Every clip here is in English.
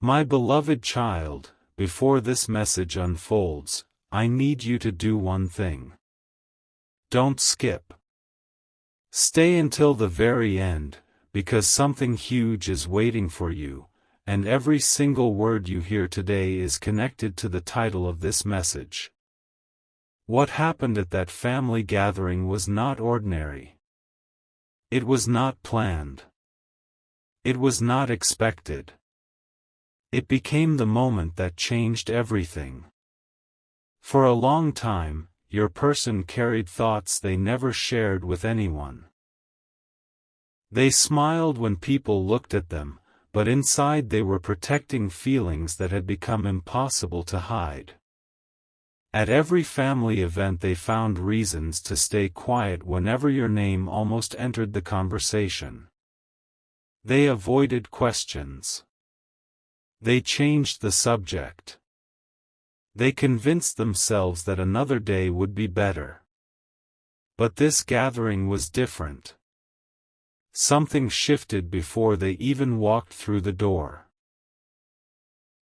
My beloved child, before this message unfolds, I need you to do one thing. Don't skip. Stay until the very end, because something huge is waiting for you, and every single word you hear today is connected to the title of this message. What happened at that family gathering was not ordinary. It was not planned. It was not expected. It became the moment that changed everything. For a long time, your person carried thoughts they never shared with anyone. They smiled when people looked at them, but inside they were protecting feelings that had become impossible to hide. At every family event they found reasons to stay quiet whenever your name almost entered the conversation. They avoided questions. They changed the subject. They convinced themselves that another day would be better. But this gathering was different. Something shifted before they even walked through the door.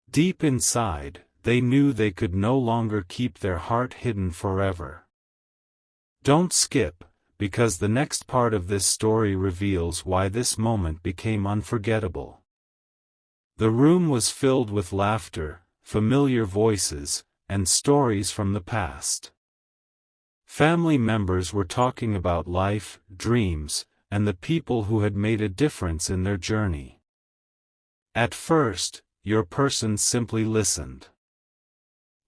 Deep inside, they knew they could no longer keep their heart hidden forever. Don't skip, because the next part of this story reveals why this moment became unforgettable. The room was filled with laughter, familiar voices, and stories from the past. Family members were talking about life, dreams, and the people who had made a difference in their journey. At first, your person simply listened.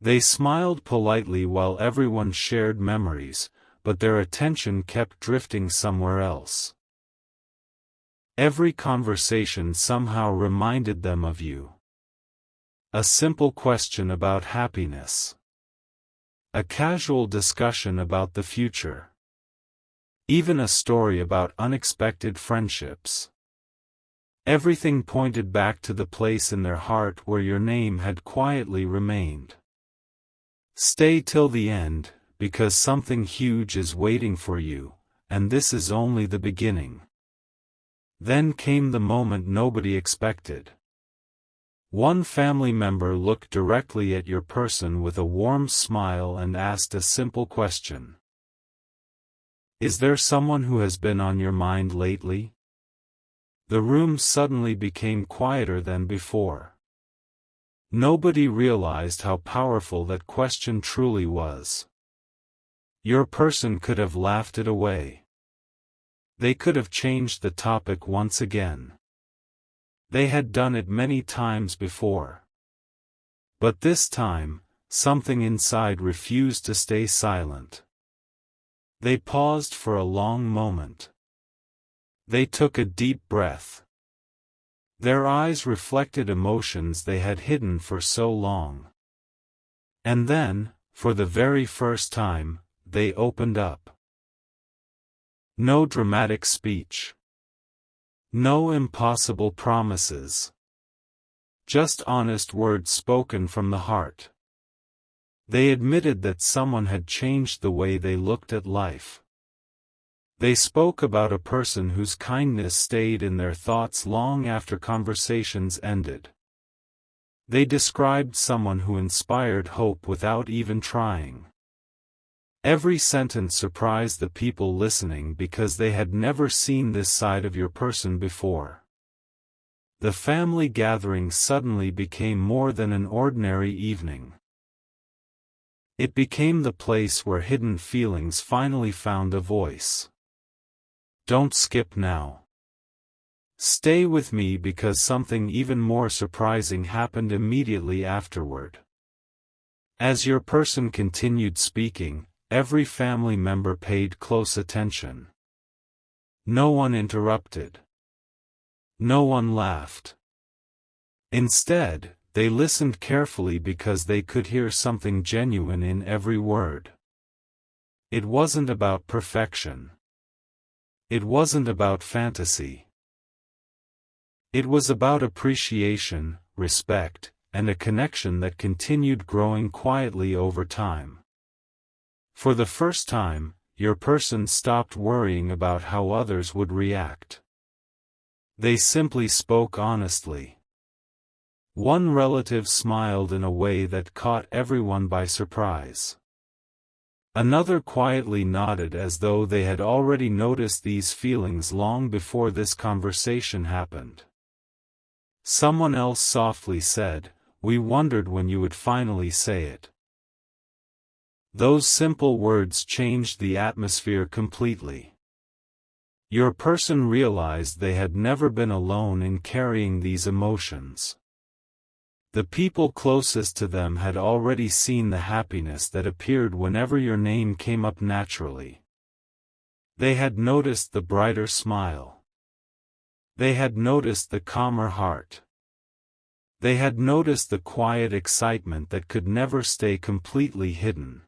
They smiled politely while everyone shared memories, but their attention kept drifting somewhere else. Every conversation somehow reminded them of you. A simple question about happiness. A casual discussion about the future. Even a story about unexpected friendships. Everything pointed back to the place in their heart where your name had quietly remained. Stay till the end, because something huge is waiting for you, and this is only the beginning. Then came the moment nobody expected. One family member looked directly at your person with a warm smile and asked a simple question. Is there someone who has been on your mind lately? The room suddenly became quieter than before. Nobody realized how powerful that question truly was. Your person could have laughed it away. They could have changed the topic once again. They had done it many times before. But this time, something inside refused to stay silent. They paused for a long moment. They took a deep breath. Their eyes reflected emotions they had hidden for so long. And then, for the very first time, they opened up. No dramatic speech. No impossible promises. Just honest words spoken from the heart. They admitted that someone had changed the way they looked at life. They spoke about a person whose kindness stayed in their thoughts long after conversations ended. They described someone who inspired hope without even trying. Every sentence surprised the people listening because they had never seen this side of your person before. The family gathering suddenly became more than an ordinary evening. It became the place where hidden feelings finally found a voice. Don't skip now. Stay with me because something even more surprising happened immediately afterward. As your person continued speaking, every family member paid close attention. No one interrupted. No one laughed. Instead, they listened carefully because they could hear something genuine in every word. It wasn't about perfection. It wasn't about fantasy. It was about appreciation, respect, and a connection that continued growing quietly over time. For the first time, your person stopped worrying about how others would react. They simply spoke honestly. One relative smiled in a way that caught everyone by surprise. Another quietly nodded as though they had already noticed these feelings long before this conversation happened. Someone else softly said, "We wondered when you would finally say it." Those simple words changed the atmosphere completely. Your person realized they had never been alone in carrying these emotions. The people closest to them had already seen the happiness that appeared whenever your name came up naturally. They had noticed the brighter smile. They had noticed the calmer heart. They had noticed the quiet excitement that could never stay completely hidden.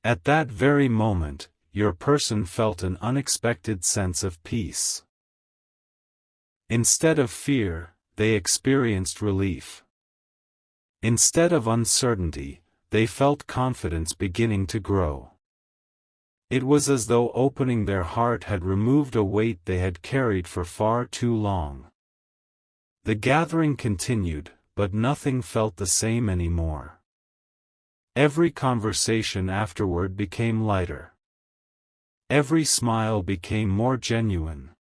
At that very moment, your person felt an unexpected sense of peace. Instead of fear, they experienced relief. Instead of uncertainty, they felt confidence beginning to grow. It was as though opening their heart had removed a weight they had carried for far too long. The gathering continued, but nothing felt the same anymore. Every conversation afterward became lighter. Every smile became more genuine.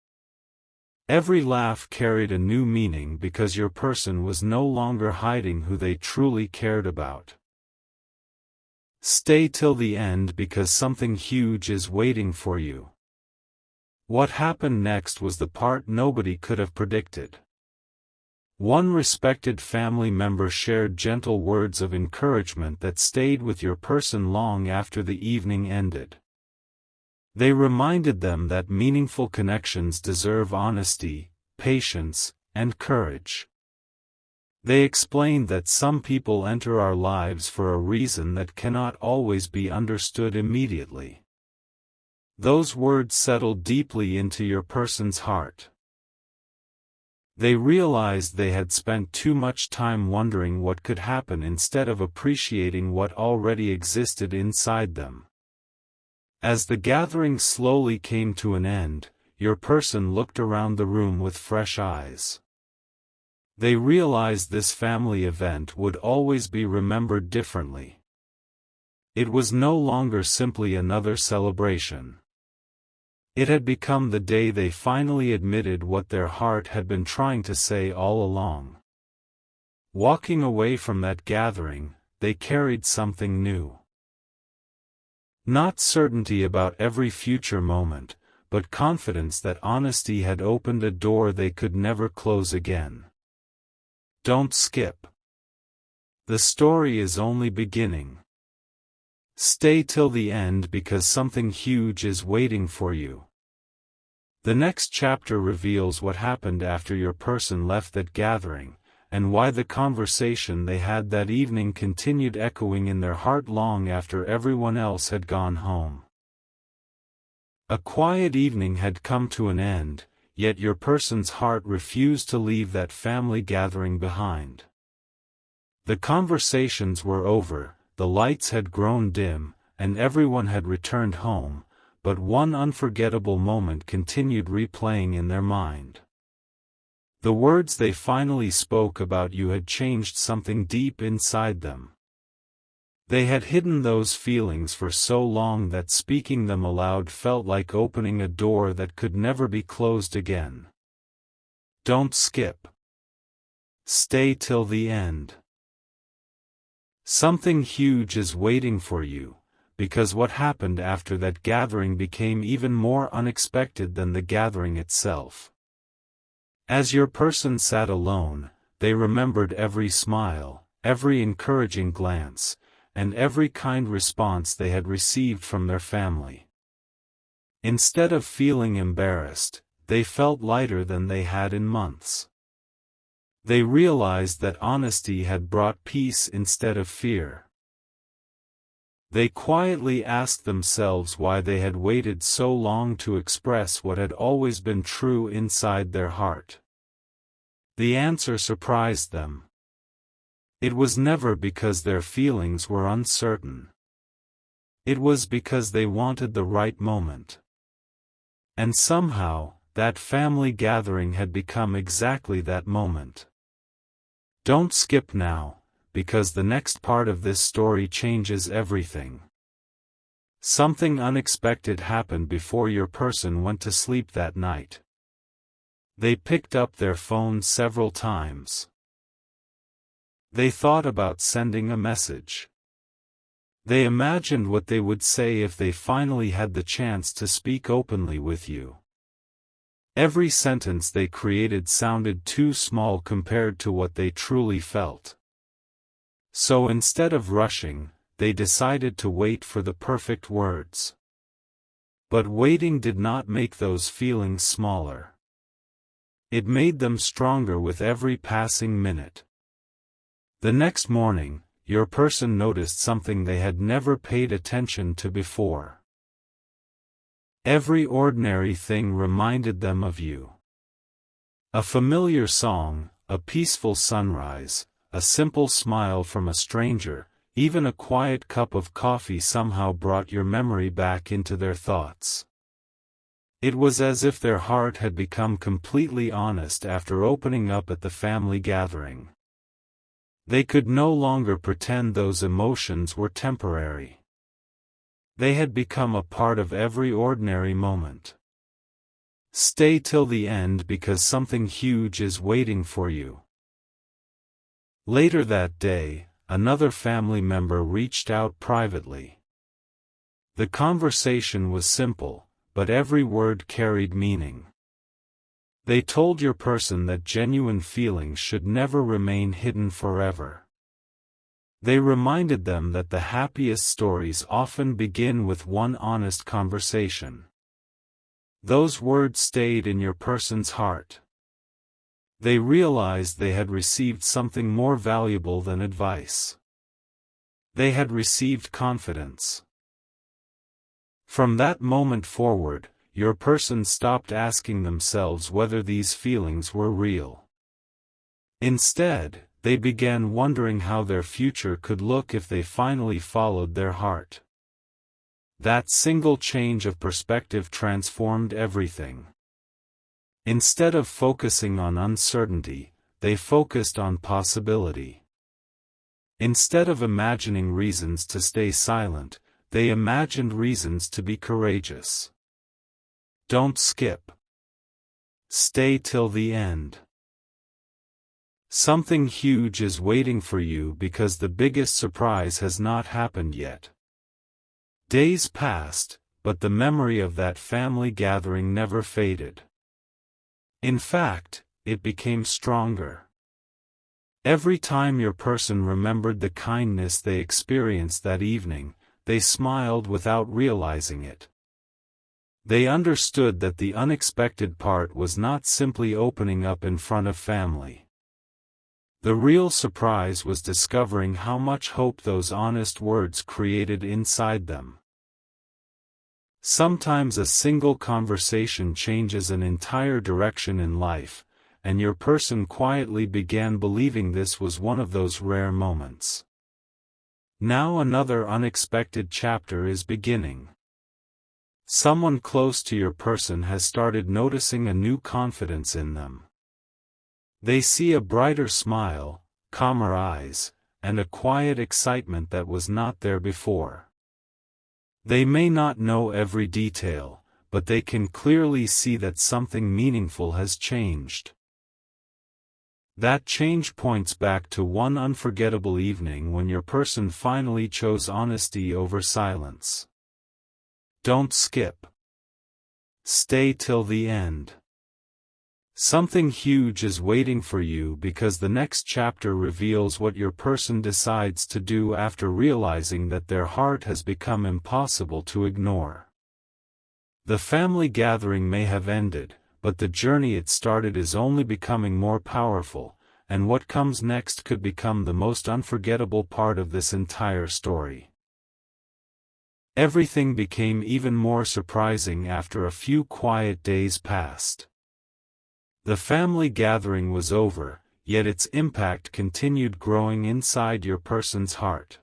Every laugh carried a new meaning because your person was no longer hiding who they truly cared about. Stay till the end because something huge is waiting for you. What happened next was the part nobody could have predicted. One respected family member shared gentle words of encouragement that stayed with your person long after the evening ended. They reminded them that meaningful connections deserve honesty, patience, and courage. They explained that some people enter our lives for a reason that cannot always be understood immediately. Those words settled deeply into your person's heart. They realized they had spent too much time wondering what could happen instead of appreciating what already existed inside them. As the gathering slowly came to an end, your person looked around the room with fresh eyes. They realized this family event would always be remembered differently. It was no longer simply another celebration. It had become the day they finally admitted what their heart had been trying to say all along. Walking away from that gathering, they carried something new. Not certainty about every future moment, but confidence that honesty had opened a door they could never close again. Don't skip. The story is only beginning. Stay till the end because something huge is waiting for you. The next chapter reveals what happened after your person left that gathering, and why the conversation they had that evening continued echoing in their heart long after everyone else had gone home. A quiet evening had come to an end, yet your person's heart refused to leave that family gathering behind. The conversations were over, the lights had grown dim, and everyone had returned home, but one unforgettable moment continued replaying in their mind. The words they finally spoke about you had changed something deep inside them. They had hidden those feelings for so long that speaking them aloud felt like opening a door that could never be closed again. Don't skip. Stay till the end. Something huge is waiting for you, because what happened after that gathering became even more unexpected than the gathering itself. As your person sat alone, they remembered every smile, every encouraging glance, and every kind response they had received from their family. Instead of feeling embarrassed, they felt lighter than they had in months. They realized that honesty had brought peace instead of fear. They quietly asked themselves why they had waited so long to express what had always been true inside their heart. The answer surprised them. It was never because their feelings were uncertain. It was because they wanted the right moment. And somehow, that family gathering had become exactly that moment. Don't skip now, because the next part of this story changes everything. Something unexpected happened before your person went to sleep that night. They picked up their phone several times. They thought about sending a message. They imagined what they would say if they finally had the chance to speak openly with you. Every sentence they created sounded too small compared to what they truly felt. So instead of rushing, they decided to wait for the perfect words. But waiting did not make those feelings smaller. It made them stronger with every passing minute. The next morning, your person noticed something they had never paid attention to before. Every ordinary thing reminded them of you. A familiar song, a peaceful sunrise, a simple smile from a stranger, even a quiet cup of coffee somehow brought your memory back into their thoughts. It was as if their heart had become completely honest after opening up at the family gathering. They could no longer pretend those emotions were temporary. They had become a part of every ordinary moment. Stay till the end because something huge is waiting for you. Later that day, another family member reached out privately. The conversation was simple, but every word carried meaning. They told your person that genuine feelings should never remain hidden forever. They reminded them that the happiest stories often begin with one honest conversation. Those words stayed in your person's heart. They realized they had received something more valuable than advice. They had received confidence. From that moment forward, your person stopped asking themselves whether these feelings were real. Instead, they began wondering how their future could look if they finally followed their heart. That single change of perspective transformed everything. Instead of focusing on uncertainty, they focused on possibility. Instead of imagining reasons to stay silent, they imagined reasons to be courageous. Don't skip. Stay till the end. Something huge is waiting for you because the biggest surprise has not happened yet. Days passed, but the memory of that family gathering never faded. In fact, it became stronger. Every time your person remembered the kindness they experienced that evening, they smiled without realizing it. They understood that the unexpected part was not simply opening up in front of family. The real surprise was discovering how much hope those honest words created inside them. Sometimes a single conversation changes an entire direction in life, and your person quietly began believing this was one of those rare moments. Now another unexpected chapter is beginning. Someone close to your person has started noticing a new confidence in them. They see a brighter smile, calmer eyes, and a quiet excitement that was not there before. They may not know every detail, but they can clearly see that something meaningful has changed. That change points back to one unforgettable evening when your person finally chose honesty over silence. Don't skip. Stay till the end. Something huge is waiting for you because the next chapter reveals what your person decides to do after realizing that their heart has become impossible to ignore. The family gathering may have ended, but the journey it started is only becoming more powerful, and what comes next could become the most unforgettable part of this entire story. Everything became even more surprising after a few quiet days passed. The family gathering was over, yet its impact continued growing inside your person's heart.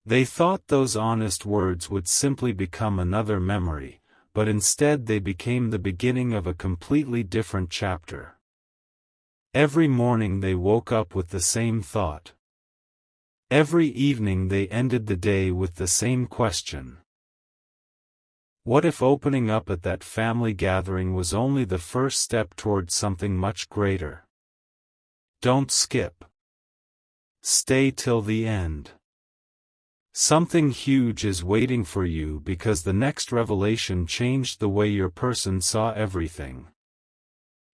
They thought those honest words would simply become another memory, but instead they became the beginning of a completely different chapter. Every morning they woke up with the same thought. Every evening they ended the day with the same question. What if opening up at that family gathering was only the first step towards something much greater? Don't skip. Stay till the end. Something huge is waiting for you because the next revelation changed the way your person saw everything.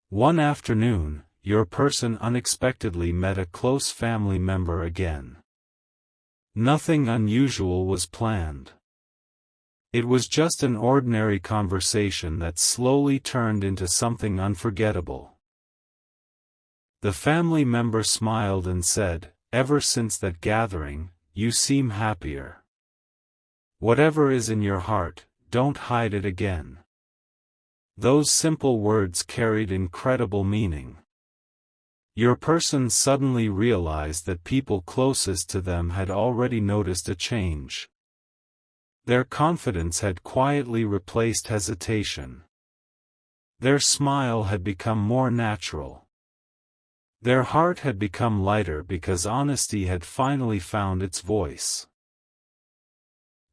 One afternoon, your person unexpectedly met a close family member again. Nothing unusual was planned. It was just an ordinary conversation that slowly turned into something unforgettable. The family member smiled and said, "Ever since that gathering, you seem happier. Whatever is in your heart, don't hide it again." Those simple words carried incredible meaning. Your person suddenly realized that people closest to them had already noticed a change. Their confidence had quietly replaced hesitation. Their smile had become more natural. Their heart had become lighter because honesty had finally found its voice.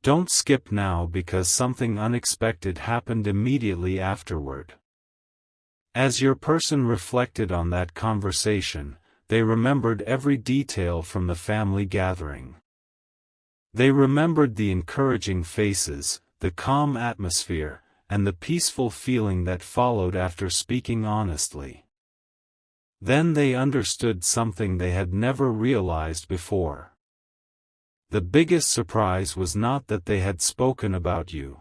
Don't skip now because something unexpected happened immediately afterward. As your person reflected on that conversation, they remembered every detail from the family gathering. They remembered the encouraging faces, the calm atmosphere, and the peaceful feeling that followed after speaking honestly. Then they understood something they had never realized before. The biggest surprise was not that they had spoken about you.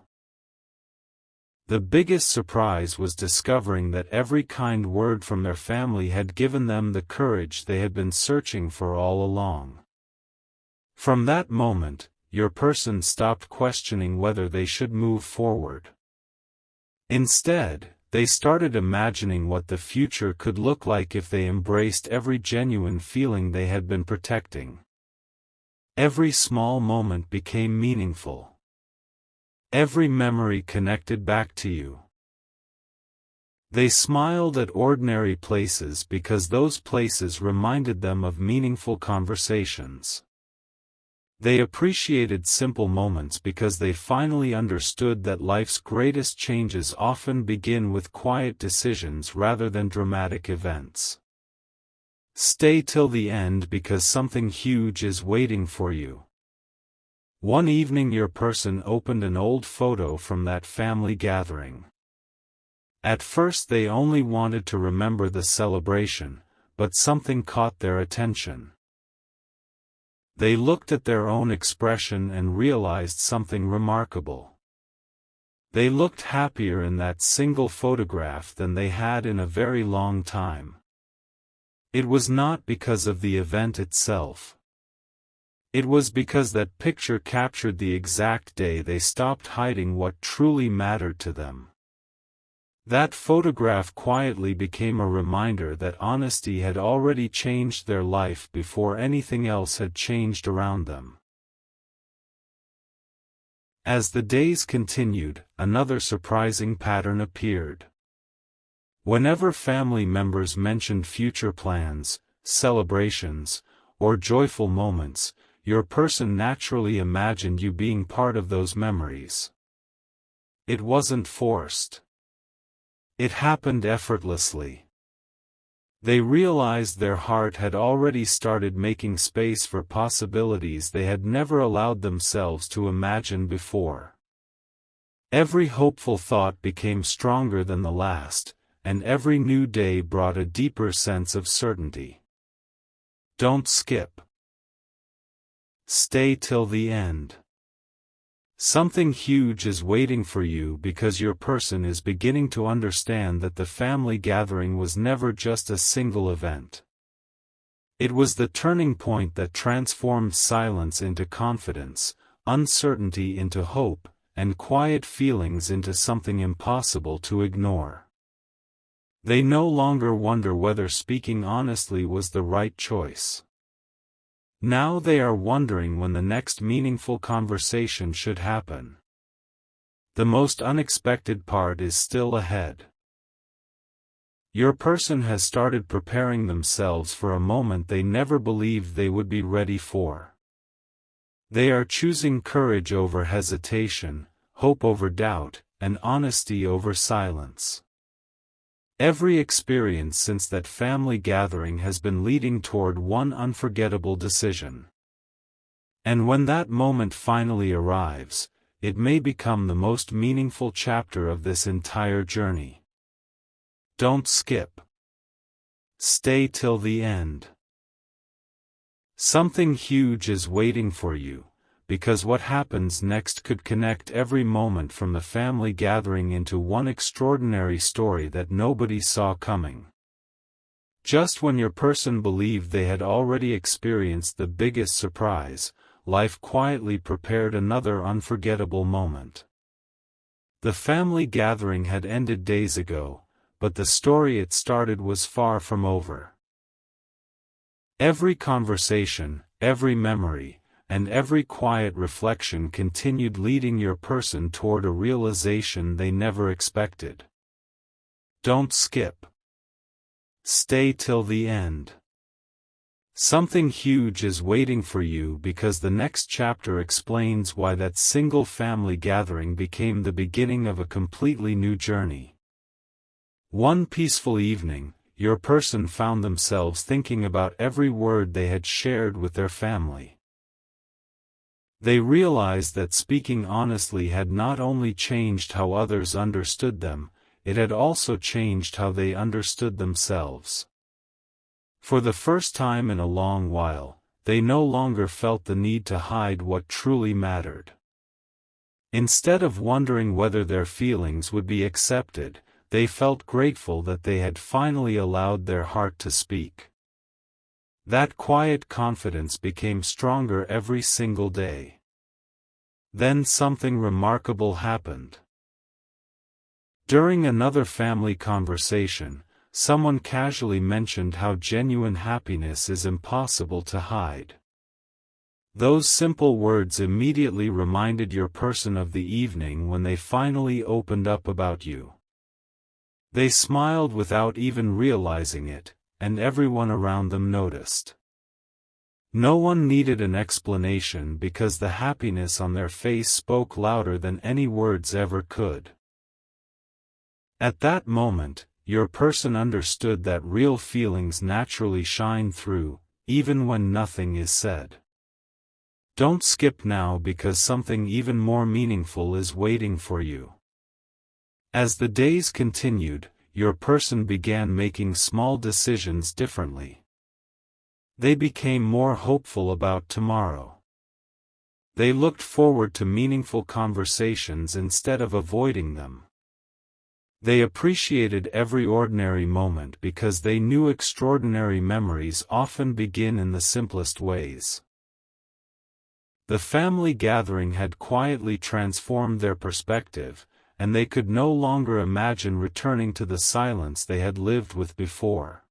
The biggest surprise was discovering that every kind word from their family had given them the courage they had been searching for all along. From that moment, your person stopped questioning whether they should move forward. Instead, they started imagining what the future could look like if they embraced every genuine feeling they had been protecting. Every small moment became meaningful. Every memory connected back to you. They smiled at ordinary places because those places reminded them of meaningful conversations. They appreciated simple moments because they finally understood that life's greatest changes often begin with quiet decisions rather than dramatic events. Stay till the end because something huge is waiting for you. One evening your person opened an old photo from that family gathering. At first they only wanted to remember the celebration, but something caught their attention. They looked at their own expression and realized something remarkable. They looked happier in that single photograph than they had in a very long time. It was not because of the event itself. It was because that picture captured the exact day they stopped hiding what truly mattered to them. That photograph quietly became a reminder that honesty had already changed their life before anything else had changed around them. As the days continued, another surprising pattern appeared. Whenever family members mentioned future plans, celebrations, or joyful moments, your person naturally imagined you being part of those memories. It wasn't forced. It happened effortlessly. They realized their heart had already started making space for possibilities they had never allowed themselves to imagine before. Every hopeful thought became stronger than the last, and every new day brought a deeper sense of certainty. Don't skip. Stay till the end. Something huge is waiting for you because your person is beginning to understand that the family gathering was never just a single event. It was the turning point that transformed silence into confidence, uncertainty into hope, and quiet feelings into something impossible to ignore. They no longer wonder whether speaking honestly was the right choice. Now they are wondering when the next meaningful conversation should happen. The most unexpected part is still ahead. Your person has started preparing themselves for a moment they never believed they would be ready for. They are choosing courage over hesitation, hope over doubt, and honesty over silence. Every experience since that family gathering has been leading toward one unforgettable decision. And when that moment finally arrives, it may become the most meaningful chapter of this entire journey. Don't skip. Stay till the end. Something huge is waiting for you, because what happens next could connect every moment from the family gathering into one extraordinary story that nobody saw coming. Just when your person believed they had already experienced the biggest surprise, life quietly prepared another unforgettable moment. The family gathering had ended days ago, but the story it started was far from over. Every conversation, every memory, and every quiet reflection continued leading your person toward a realization they never expected. Don't skip. Stay till the end. Something huge is waiting for you because the next chapter explains why that single family gathering became the beginning of a completely new journey. One peaceful evening, your person found themselves thinking about every word they had shared with their family. They realized that speaking honestly had not only changed how others understood them, it had also changed how they understood themselves. For the first time in a long while, they no longer felt the need to hide what truly mattered. Instead of wondering whether their feelings would be accepted, they felt grateful that they had finally allowed their heart to speak. That quiet confidence became stronger every single day. Then something remarkable happened. During another family conversation, someone casually mentioned how genuine happiness is impossible to hide. Those simple words immediately reminded your person of the evening when they finally opened up about you. They smiled without even realizing it, and everyone around them noticed. No one needed an explanation because the happiness on their face spoke louder than any words ever could. At that moment, your person understood that real feelings naturally shine through, even when nothing is said. Don't skip now because something even more meaningful is waiting for you. As the days continued, your person began making small decisions differently. They became more hopeful about tomorrow. They looked forward to meaningful conversations instead of avoiding them. They appreciated every ordinary moment because they knew extraordinary memories often begin in the simplest ways. The family gathering had quietly transformed their perspective, and they could no longer imagine returning to the silence they had lived with before.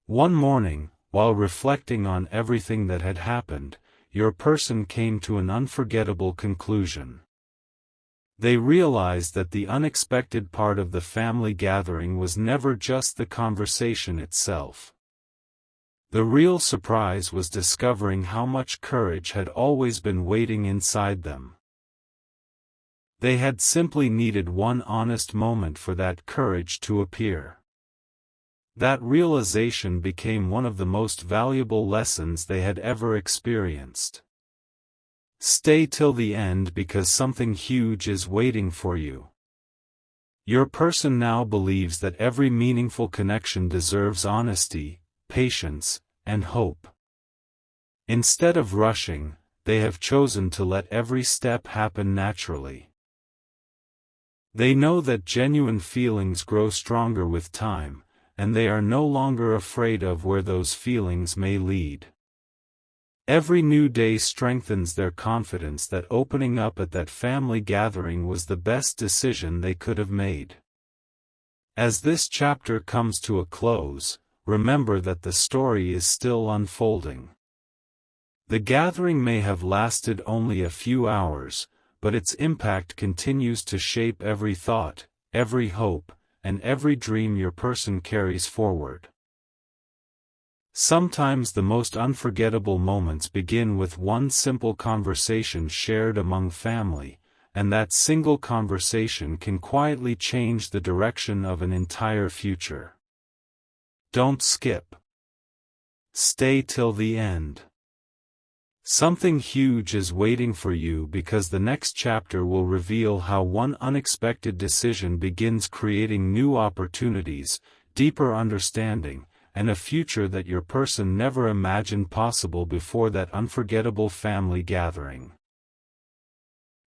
One morning, while reflecting on everything that had happened, your person came to an unforgettable conclusion. They realized that the unexpected part of the family gathering was never just the conversation itself. The real surprise was discovering how much courage had always been waiting inside them. They had simply needed one honest moment for that courage to appear. That realization became one of the most valuable lessons they had ever experienced. Stay till the end because something huge is waiting for you. Your person now believes that every meaningful connection deserves honesty, patience, and hope. Instead of rushing, they have chosen to let every step happen naturally. They know that genuine feelings grow stronger with time, and they are no longer afraid of where those feelings may lead. Every new day strengthens their confidence that opening up at that family gathering was the best decision they could have made. As this chapter comes to a close, remember that the story is still unfolding. The gathering may have lasted only a few hours, but its impact continues to shape every thought, every hope, and every dream your person carries forward. Sometimes the most unforgettable moments begin with one simple conversation shared among family, and that single conversation can quietly change the direction of an entire future. Don't skip. Stay till the end. Something huge is waiting for you because the next chapter will reveal how one unexpected decision begins creating new opportunities, deeper understanding, and a future that your person never imagined possible before that unforgettable family gathering.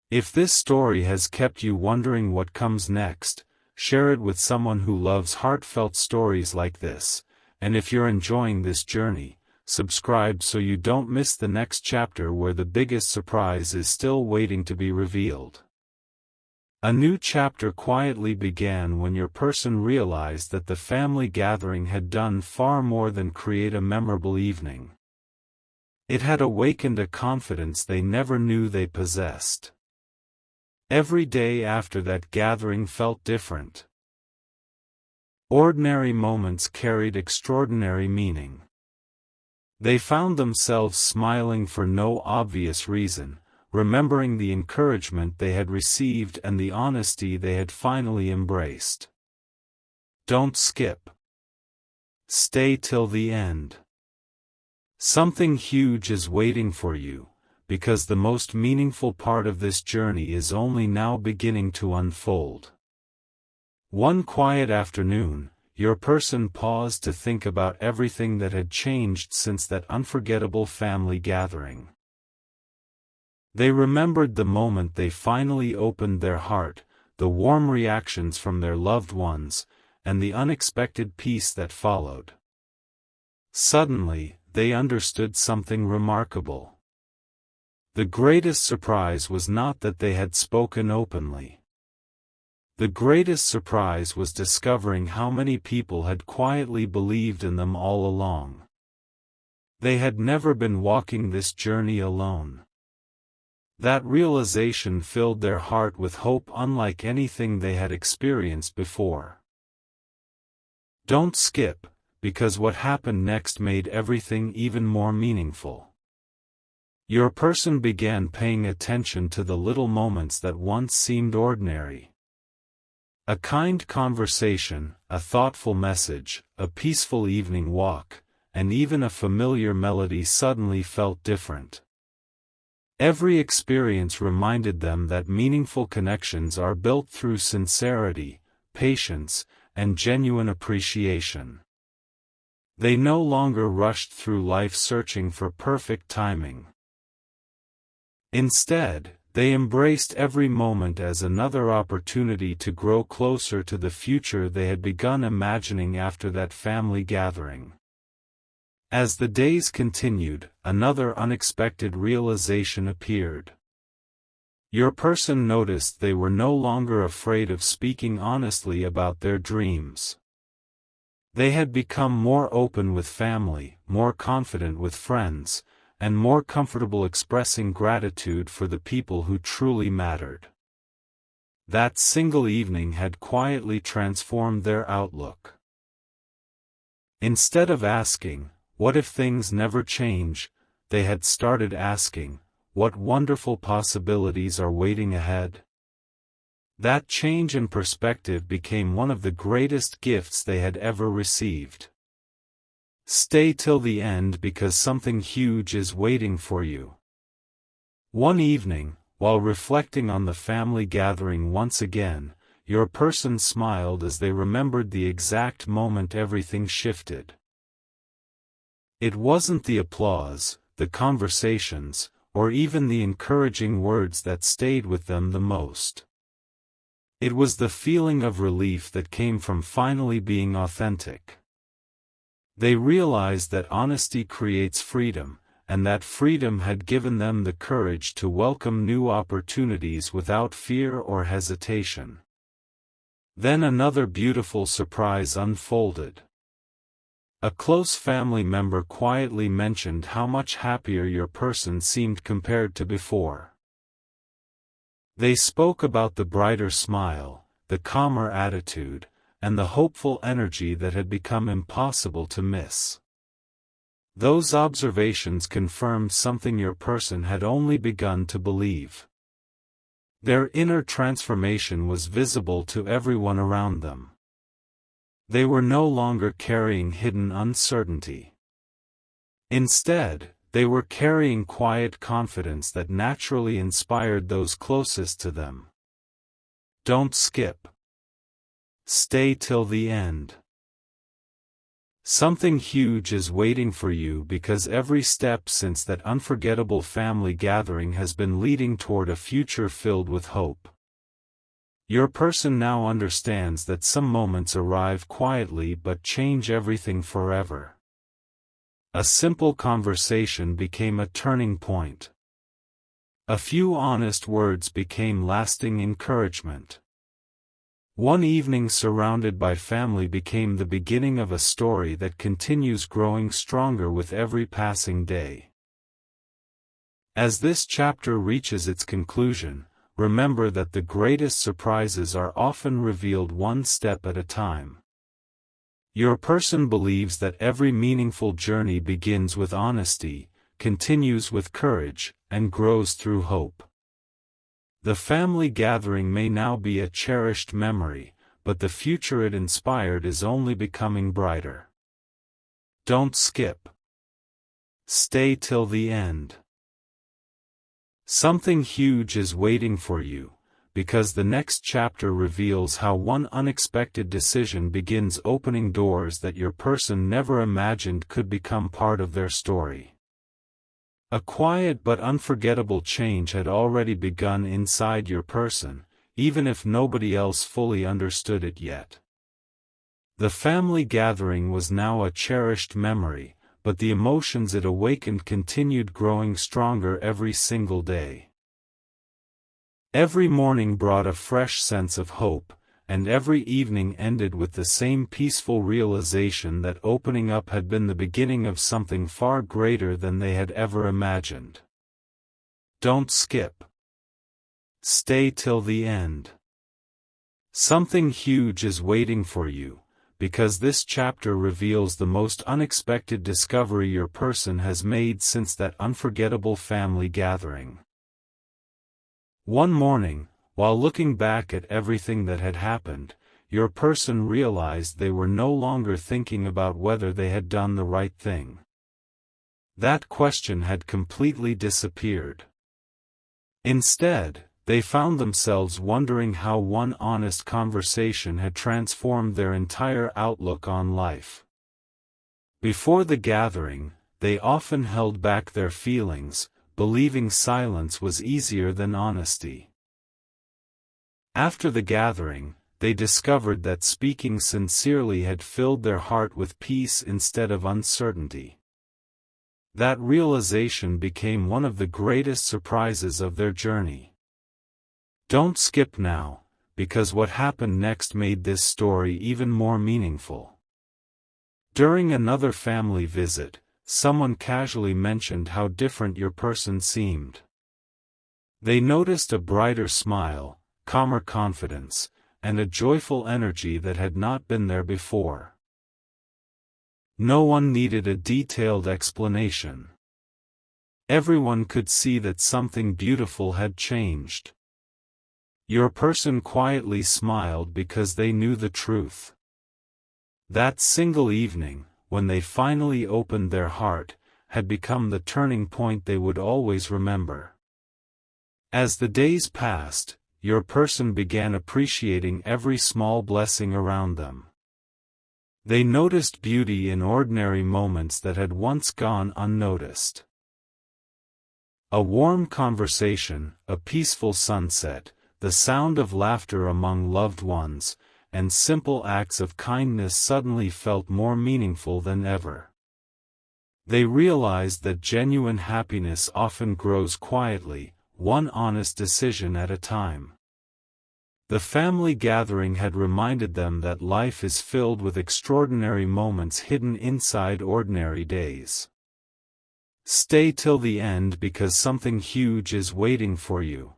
If this story has kept you wondering what comes next, share it with someone who loves heartfelt stories like this, and if you're enjoying this journey, subscribe so you don't miss the next chapter where the biggest surprise is still waiting to be revealed. A new chapter quietly began when your person realized that the family gathering had done far more than create a memorable evening. It had awakened a confidence they never knew they possessed. Every day after that gathering felt different. Ordinary moments carried extraordinary meaning. They found themselves smiling for no obvious reason, remembering the encouragement they had received and the honesty they had finally embraced. Don't skip. Stay till the end. Something huge is waiting for you, because the most meaningful part of this journey is only now beginning to unfold. One quiet afternoon, your person paused to think about everything that had changed since that unforgettable family gathering. They remembered the moment they finally opened their heart, the warm reactions from their loved ones, and the unexpected peace that followed. Suddenly, they understood something remarkable. The greatest surprise was not that they had spoken openly. The greatest surprise was discovering how many people had quietly believed in them all along. They had never been walking this journey alone. That realization filled their heart with hope unlike anything they had experienced before. Don't skip, because what happened next made everything even more meaningful. Your person began paying attention to the little moments that once seemed ordinary. A kind conversation, a thoughtful message, a peaceful evening walk, and even a familiar melody suddenly felt different. Every experience reminded them that meaningful connections are built through sincerity, patience, and genuine appreciation. They no longer rushed through life searching for perfect timing. Instead, they embraced every moment as another opportunity to grow closer to the future they had begun imagining after that family gathering. As the days continued, another unexpected realization appeared. Your person noticed they were no longer afraid of speaking honestly about their dreams. They had become more open with family, more confident with friends, and more comfortable expressing gratitude for the people who truly mattered. That single evening had quietly transformed their outlook. Instead of asking, "What if things never change?" they had started asking, "What wonderful possibilities are waiting ahead?" That change in perspective became one of the greatest gifts they had ever received. Stay till the end because something huge is waiting for you. One evening, while reflecting on the family gathering once again, your person smiled as they remembered the exact moment everything shifted. It wasn't the applause, the conversations, or even the encouraging words that stayed with them the most. It was the feeling of relief that came from finally being authentic. They realized that honesty creates freedom, and that freedom had given them the courage to welcome new opportunities without fear or hesitation. Then another beautiful surprise unfolded. A close family member quietly mentioned how much happier your person seemed compared to before. They spoke about the brighter smile, the calmer attitude, and the hopeful energy that had become impossible to miss. Those observations confirmed something your person had only begun to believe. Their inner transformation was visible to everyone around them. They were no longer carrying hidden uncertainty. Instead, they were carrying quiet confidence that naturally inspired those closest to them. Don't skip. Stay till the end. Something huge is waiting for you because every step since that unforgettable family gathering has been leading toward a future filled with hope. Your person now understands that some moments arrive quietly but change everything forever. A simple conversation became a turning point. A few honest words became lasting encouragement. One evening surrounded by family became the beginning of a story that continues growing stronger with every passing day. As this chapter reaches its conclusion, remember that the greatest surprises are often revealed one step at a time. Your person believes that every meaningful journey begins with honesty, continues with courage, and grows through hope. The family gathering may now be a cherished memory, but the future it inspired is only becoming brighter. Don't skip. Stay till the end. Something huge is waiting for you, because the next chapter reveals how one unexpected decision begins opening doors that your person never imagined could become part of their story. A quiet but unforgettable change had already begun inside your person, even if nobody else fully understood it yet. The family gathering was now a cherished memory, but the emotions it awakened continued growing stronger every single day. Every morning brought a fresh sense of hope, and every evening ended with the same peaceful realization that opening up had been the beginning of something far greater than they had ever imagined. Don't skip. Stay till the end. Something huge is waiting for you, because this chapter reveals the most unexpected discovery your person has made since that unforgettable family gathering. One morning, while looking back at everything that had happened, your person realized they were no longer thinking about whether they had done the right thing. That question had completely disappeared. Instead, they found themselves wondering how one honest conversation had transformed their entire outlook on life. Before the gathering, they often held back their feelings, believing silence was easier than honesty. After the gathering, they discovered that speaking sincerely had filled their heart with peace instead of uncertainty. That realization became one of the greatest surprises of their journey. Don't skip now, because what happened next made this story even more meaningful. During another family visit, someone casually mentioned how different your person seemed. They noticed a brighter smile, calmer confidence, and a joyful energy that had not been there before. No one needed a detailed explanation. Everyone could see that something beautiful had changed. Your person quietly smiled because they knew the truth. That single evening, when they finally opened their heart, had become the turning point they would always remember. As the days passed, your person began appreciating every small blessing around them. They noticed beauty in ordinary moments that had once gone unnoticed. A warm conversation, a peaceful sunset, the sound of laughter among loved ones, and simple acts of kindness suddenly felt more meaningful than ever. They realized that genuine happiness often grows quietly, one honest decision at a time. The family gathering had reminded them that life is filled with extraordinary moments hidden inside ordinary days. Stay till the end because something huge is waiting for you.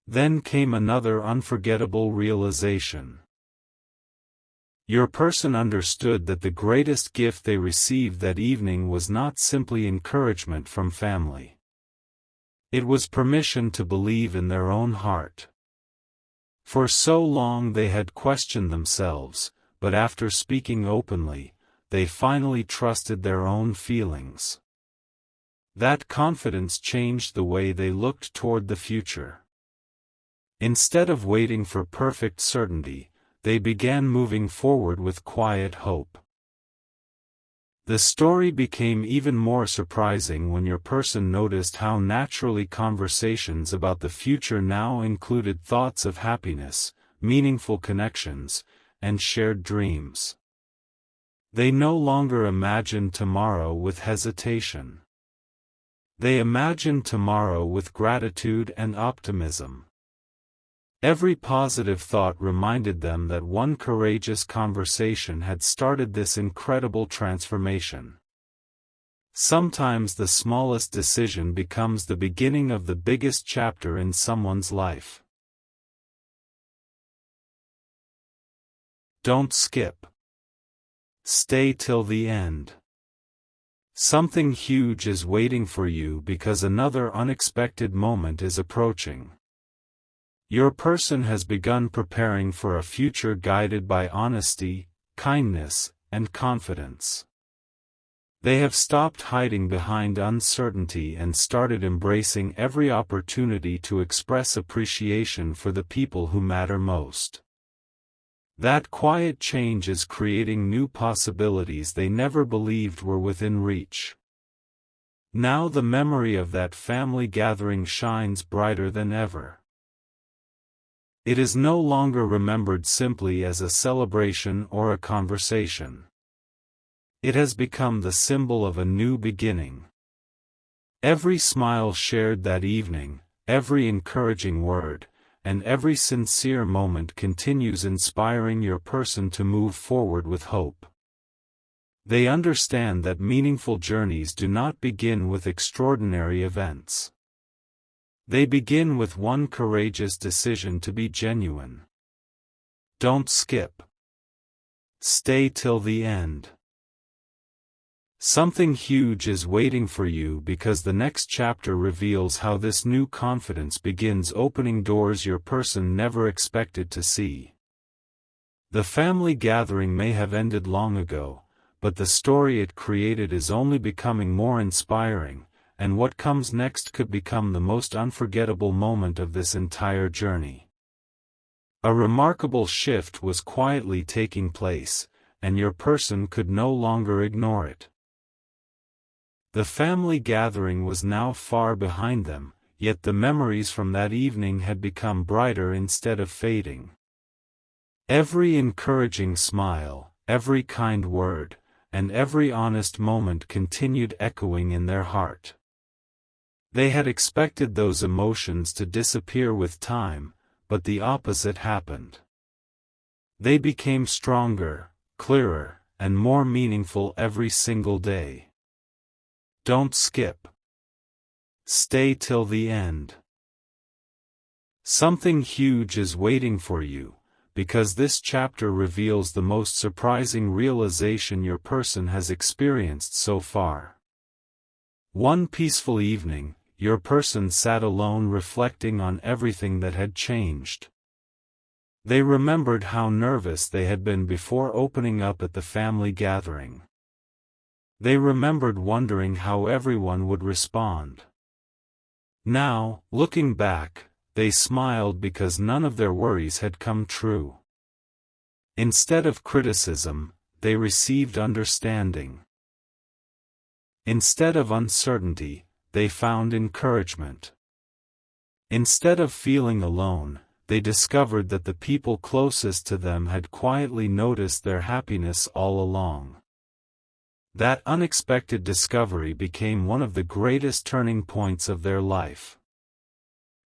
Then came another unforgettable realization. Your person understood that the greatest gift they received that evening was not simply encouragement from family. It was permission to believe in their own heart. For so long they had questioned themselves, but after speaking openly, they finally trusted their own feelings. That confidence changed the way they looked toward the future. Instead of waiting for perfect certainty, they began moving forward with quiet hope. The story became even more surprising when your person noticed how naturally conversations about the future now included thoughts of happiness, meaningful connections, and shared dreams. They no longer imagined tomorrow with hesitation. They imagined tomorrow with gratitude and optimism. Every positive thought reminded them that one courageous conversation had started this incredible transformation. Sometimes the smallest decision becomes the beginning of the biggest chapter in someone's life. Don't skip. Stay till the end. Something huge is waiting for you because another unexpected moment is approaching. Your person has begun preparing for a future guided by honesty, kindness, and confidence. They have stopped hiding behind uncertainty and started embracing every opportunity to express appreciation for the people who matter most. That quiet change is creating new possibilities they never believed were within reach. Now the memory of that family gathering shines brighter than ever. It is no longer remembered simply as a celebration or a conversation. It has become the symbol of a new beginning. Every smile shared that evening, every encouraging word, and every sincere moment continues inspiring your person to move forward with hope. They understand that meaningful journeys do not begin with extraordinary events. They begin with one courageous decision to be genuine. Don't skip. Stay till the end. Something huge is waiting for you because the next chapter reveals how this new confidence begins opening doors your person never expected to see. The family gathering may have ended long ago, but the story it created is only becoming more inspiring, and what comes next could become the most unforgettable moment of this entire journey. A remarkable shift was quietly taking place, and your person could no longer ignore it. The family gathering was now far behind them, yet the memories from that evening had become brighter instead of fading. Every encouraging smile, every kind word, and every honest moment continued echoing in their heart. They had expected those emotions to disappear with time, but the opposite happened. They became stronger, clearer, and more meaningful every single day. Don't skip. Stay till the end. Something huge is waiting for you, because this chapter reveals the most surprising realization your person has experienced so far. One peaceful evening, your person sat alone reflecting on everything that had changed. They remembered how nervous they had been before opening up at the family gathering. They remembered wondering how everyone would respond. Now, looking back, they smiled because none of their worries had come true. Instead of criticism, they received understanding. Instead of uncertainty, they found encouragement. Instead of feeling alone, they discovered that the people closest to them had quietly noticed their happiness all along. That unexpected discovery became one of the greatest turning points of their life.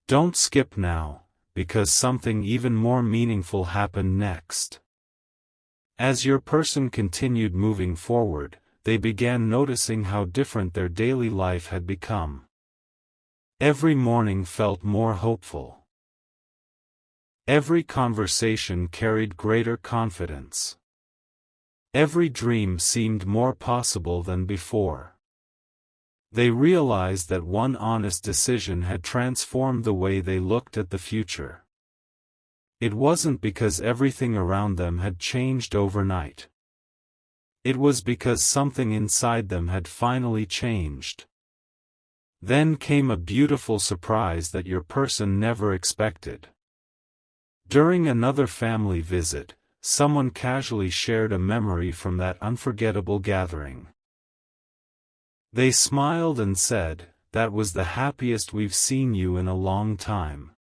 Don't skip now, because something even more meaningful happened next. As your person continued moving forward, they began noticing how different their daily life had become. Every morning felt more hopeful. Every conversation carried greater confidence. Every dream seemed more possible than before. They realized that one honest decision had transformed the way they looked at the future. It wasn't because everything around them had changed overnight. It was because something inside them had finally changed. Then came a beautiful surprise that your person never expected. During another family visit, someone casually shared a memory from that unforgettable gathering. They smiled and said, "That was the happiest we've seen you in a long time."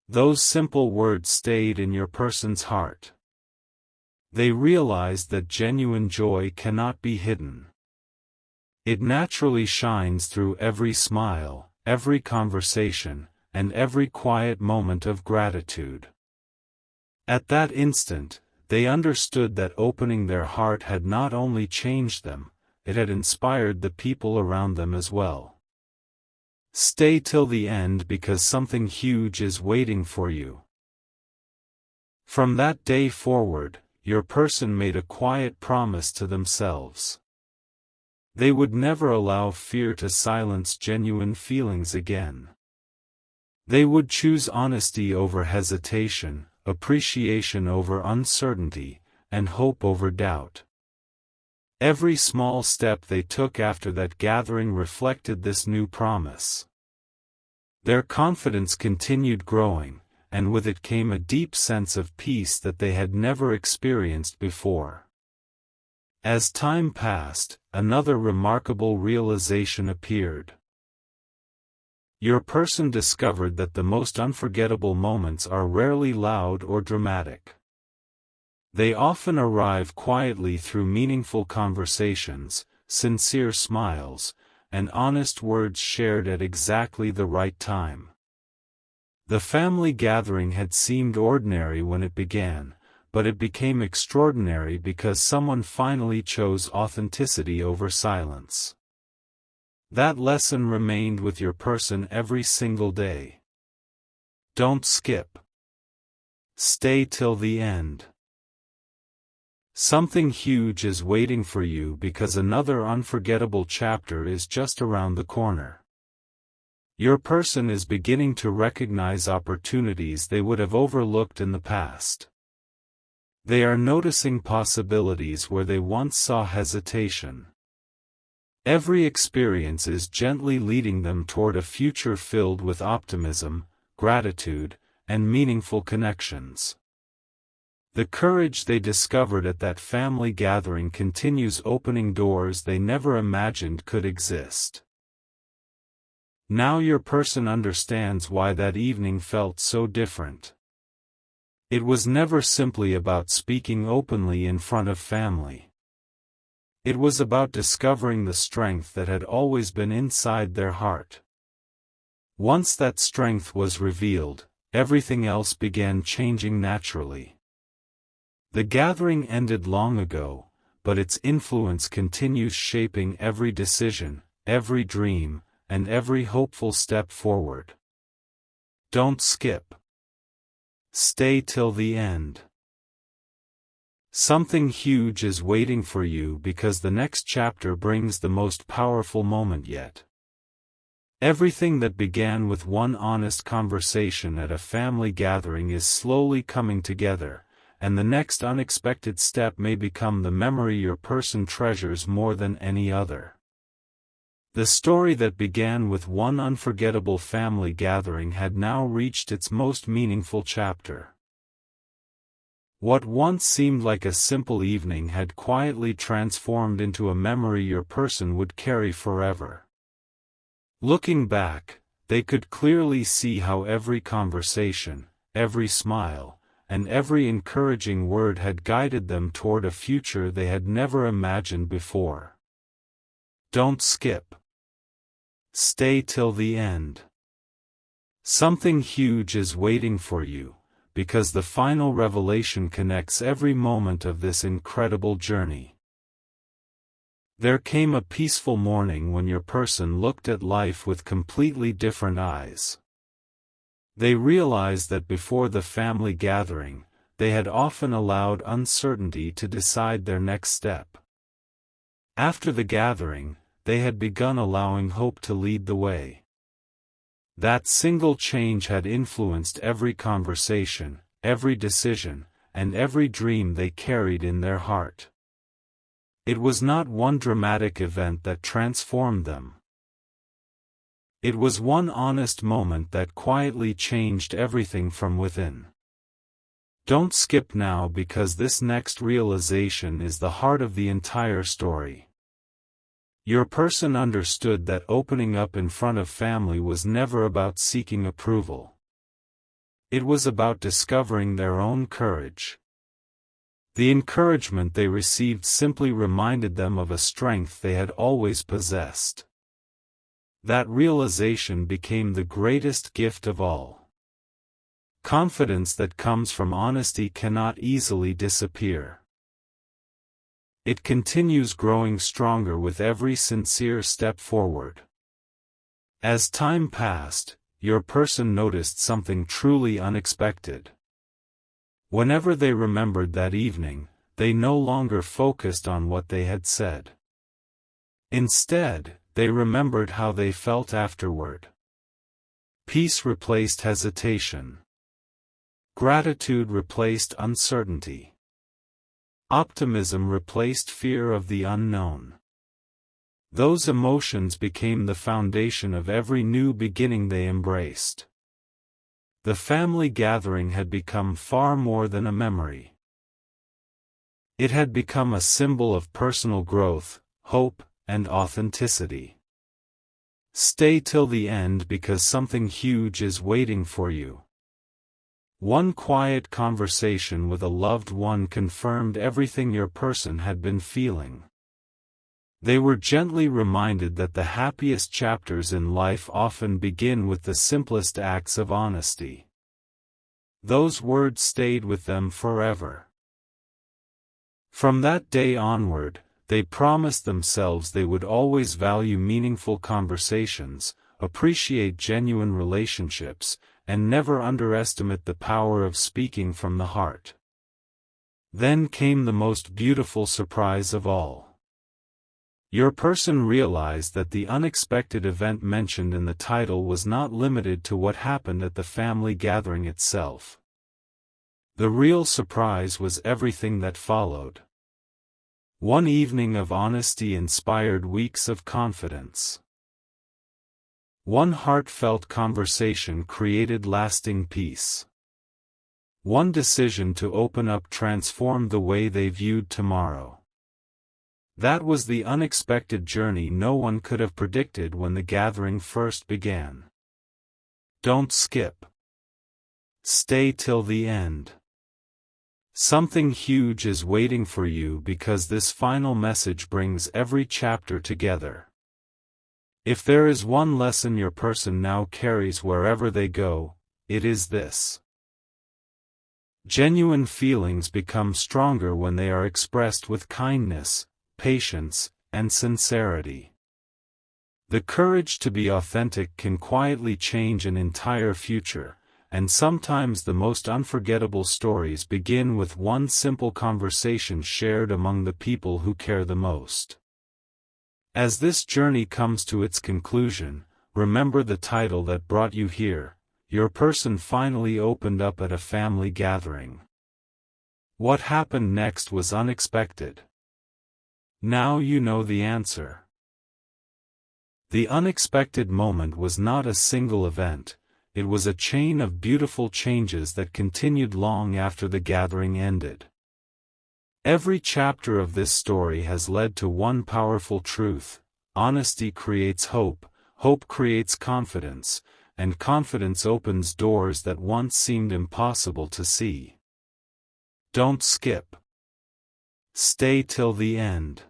Those simple words stayed in your person's heart. They realized that genuine joy cannot be hidden. It naturally shines through every smile, every conversation, and every quiet moment of gratitude. At that instant, they understood that opening their heart had not only changed them, it had inspired the people around them as well. Stay till the end because something huge is waiting for you. From that day forward, your person made a quiet promise to themselves. They would never allow fear to silence genuine feelings again. They would choose honesty over hesitation, appreciation over uncertainty, and hope over doubt. Every small step they took after that gathering reflected this new promise. Their confidence continued growing, and with it came a deep sense of peace that they had never experienced before. As time passed, another remarkable realization appeared. Your person discovered that the most unforgettable moments are rarely loud or dramatic. They often arrive quietly through meaningful conversations, sincere smiles, and honest words shared at exactly the right time. The family gathering had seemed ordinary when it began, but it became extraordinary because someone finally chose authenticity over silence. That lesson remained with your person every single day. Don't skip. Stay till the end. Something huge is waiting for you because another unforgettable chapter is just around the corner. Your person is beginning to recognize opportunities they would have overlooked in the past. They are noticing possibilities where they once saw hesitation. Every experience is gently leading them toward a future filled with optimism, gratitude, and meaningful connections. The courage they discovered at that family gathering continues opening doors they never imagined could exist. Now your person understands why that evening felt so different. It was never simply about speaking openly in front of family. It was about discovering the strength that had always been inside their heart. Once that strength was revealed, everything else began changing naturally. The gathering ended long ago, but its influence continues shaping every decision, every dream, and every hopeful step forward. Don't skip. Stay till the end. Something huge is waiting for you because the next chapter brings the most powerful moment yet. Everything that began with one honest conversation at a family gathering is slowly coming together, and the next unexpected step may become the memory your person treasures more than any other. The story that began with one unforgettable family gathering had now reached its most meaningful chapter. What once seemed like a simple evening had quietly transformed into a memory your person would carry forever. Looking back, they could clearly see how every conversation, every smile, and every encouraging word had guided them toward a future they had never imagined before. Don't skip. Stay till the end. Something huge is waiting for you, because the final revelation connects every moment of this incredible journey. There came a peaceful morning when your person looked at life with completely different eyes. They realized that before the family gathering, they had often allowed uncertainty to decide their next step. After the gathering, they had begun allowing hope to lead the way. That single change had influenced every conversation, every decision, and every dream they carried in their heart. It was not one dramatic event that transformed them. It was one honest moment that quietly changed everything from within. Don't skip now, because this next realization is the heart of the entire story. Your person understood that opening up in front of family was never about seeking approval. It was about discovering their own courage. The encouragement they received simply reminded them of a strength they had always possessed. That realization became the greatest gift of all. Confidence that comes from honesty cannot easily disappear. It continues growing stronger with every sincere step forward. As time passed, your person noticed something truly unexpected. Whenever they remembered that evening, they no longer focused on what they had said. Instead, they remembered how they felt afterward. Peace replaced hesitation. Gratitude replaced uncertainty. Optimism replaced fear of the unknown. Those emotions became the foundation of every new beginning they embraced. The family gathering had become far more than a memory. It had become a symbol of personal growth, hope, and authenticity. Stay till the end, because something huge is waiting for you. One quiet conversation with a loved one confirmed everything your person had been feeling. They were gently reminded that the happiest chapters in life often begin with the simplest acts of honesty. Those words stayed with them forever. From that day onward, they promised themselves they would always value meaningful conversations, appreciate genuine relationships, and never underestimate the power of speaking from the heart. Then came the most beautiful surprise of all. Your person realized that the unexpected event mentioned in the title was not limited to what happened at the family gathering itself. The real surprise was everything that followed. One evening of honesty inspired weeks of confidence. One heartfelt conversation created lasting peace. One decision to open up transformed the way they viewed tomorrow. That was the unexpected journey no one could have predicted when the gathering first began. Don't skip. Stay till the end. Something huge is waiting for you, because this final message brings every chapter together. If there is one lesson your person now carries wherever they go, it is this. Genuine feelings become stronger when they are expressed with kindness, patience, and sincerity. The courage to be authentic can quietly change an entire future, and sometimes the most unforgettable stories begin with one simple conversation shared among the people who care the most. As this journey comes to its conclusion, remember the title that brought you here. Your person finally opened up at a family gathering. What happened next was unexpected. Now you know the answer. The unexpected moment was not a single event, it was a chain of beautiful changes that continued long after the gathering ended. Every chapter of this story has led to one powerful truth: honesty creates hope, hope creates confidence, and confidence opens doors that once seemed impossible to see. Don't skip. Stay till the end.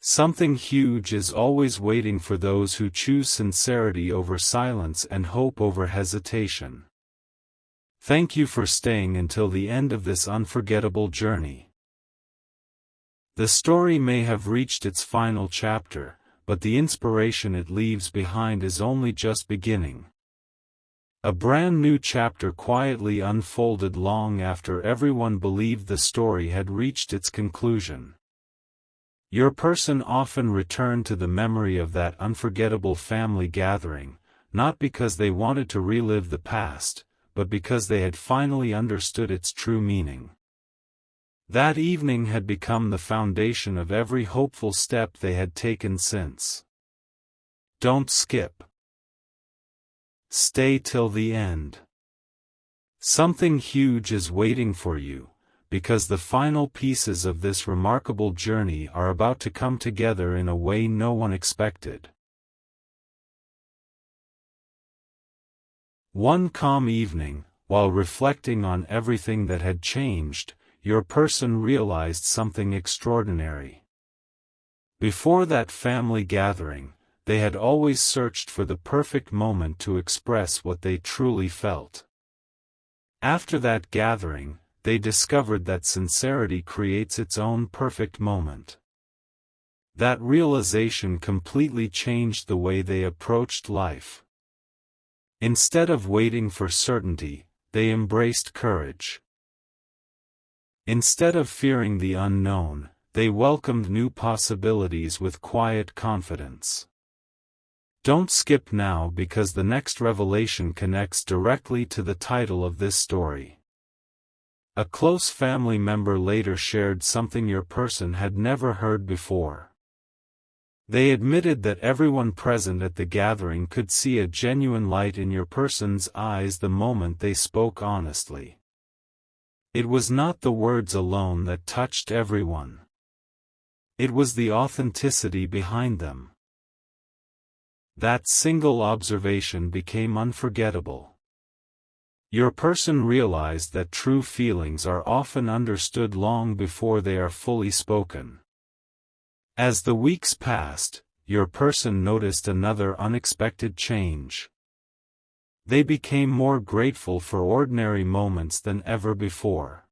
Something huge is always waiting for those who choose sincerity over silence and hope over hesitation. Thank you for staying until the end of this unforgettable journey. The story may have reached its final chapter, but the inspiration it leaves behind is only just beginning. A brand new chapter quietly unfolded long after everyone believed the story had reached its conclusion. Your person often returned to the memory of that unforgettable family gathering, not because they wanted to relive the past, but because they had finally understood its true meaning. That evening had become the foundation of every hopeful step they had taken since. Don't skip. Stay till the end. Something huge is waiting for you, because the final pieces of this remarkable journey are about to come together in a way no one expected. One calm evening, while reflecting on everything that had changed, your person realized something extraordinary. Before that family gathering, they had always searched for the perfect moment to express what they truly felt. After that gathering, they discovered that sincerity creates its own perfect moment. That realization completely changed the way they approached life. Instead of waiting for certainty, they embraced courage. Instead of fearing the unknown, they welcomed new possibilities with quiet confidence. Don't skip now, because the next revelation connects directly to the title of this story. A close family member later shared something your person had never heard before. They admitted that everyone present at the gathering could see a genuine light in your person's eyes the moment they spoke honestly. It was not the words alone that touched everyone. It was the authenticity behind them. That single observation became unforgettable. Your person realized that true feelings are often understood long before they are fully spoken. As the weeks passed, your person noticed another unexpected change. They became more grateful for ordinary moments than ever before.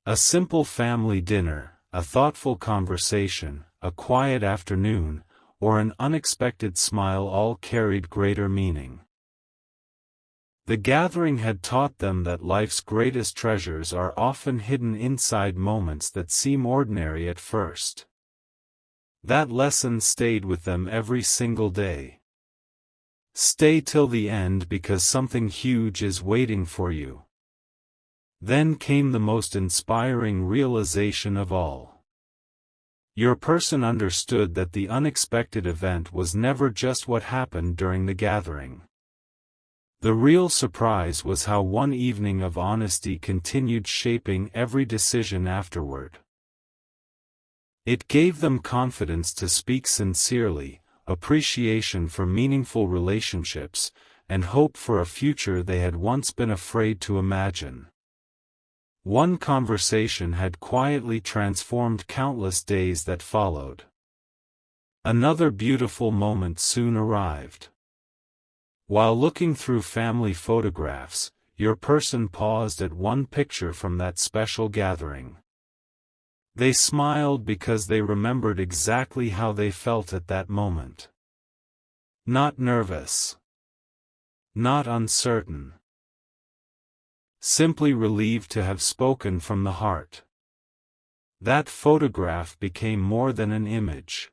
A simple family dinner, a thoughtful conversation, a quiet afternoon, or an unexpected smile all carried greater meaning. The gathering had taught them that life's greatest treasures are often hidden inside moments that seem ordinary at first. That lesson stayed with them every single day. Stay till the end, because something huge is waiting for you. Then came the most inspiring realization of all. Your person understood that the unexpected event was never just what happened during the gathering. The real surprise was how one evening of honesty continued shaping every decision afterward. It gave them confidence to speak sincerely, appreciation for meaningful relationships, and hope for a future they had once been afraid to imagine. One conversation had quietly transformed countless days that followed. Another beautiful moment soon arrived. While looking through family photographs, your person paused at one picture from that special gathering. They smiled because they remembered exactly how they felt at that moment. Not nervous. Not uncertain. Simply relieved to have spoken from the heart. That photograph became more than an image.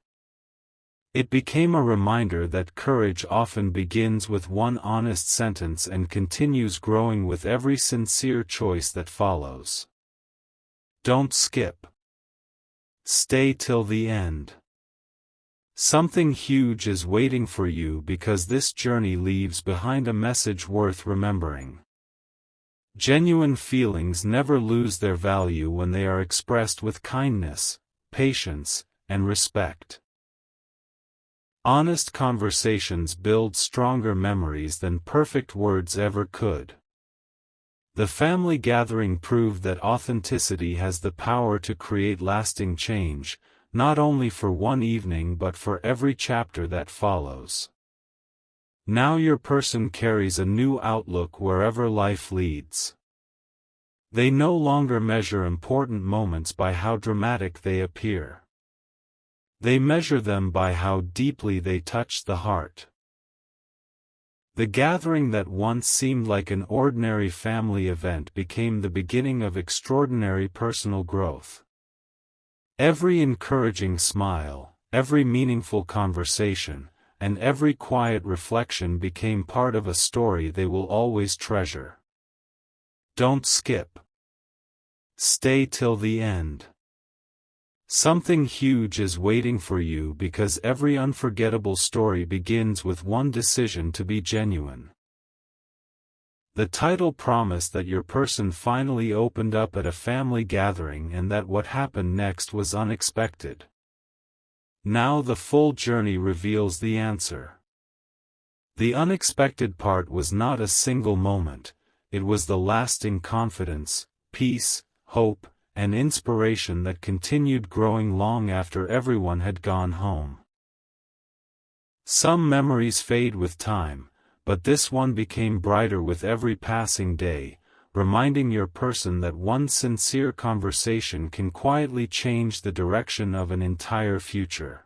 It became a reminder that courage often begins with one honest sentence and continues growing with every sincere choice that follows. Don't skip. Stay till the end. Something huge is waiting for you, because this journey leaves behind a message worth remembering. Genuine feelings never lose their value when they are expressed with kindness, patience, and respect. Honest conversations build stronger memories than perfect words ever could. The family gathering proved that authenticity has the power to create lasting change, not only for one evening but for every chapter that follows. Now your person carries a new outlook wherever life leads. They no longer measure important moments by how dramatic they appear. They measure them by how deeply they touch the heart. The gathering that once seemed like an ordinary family event became the beginning of extraordinary personal growth. Every encouraging smile, every meaningful conversation, and every quiet reflection became part of a story they will always treasure. Don't skip. Stay till the end. Something huge is waiting for you because every unforgettable story begins with one decision to be genuine. The title promised that your person finally opened up at a family gathering and that what happened next was unexpected. Now the full journey reveals the answer. The unexpected part was not a single moment, it was the lasting confidence, peace, hope, and inspiration that continued growing long after everyone had gone home. Some memories fade with time, but this one became brighter with every passing day, reminding your person that one sincere conversation can quietly change the direction of an entire future.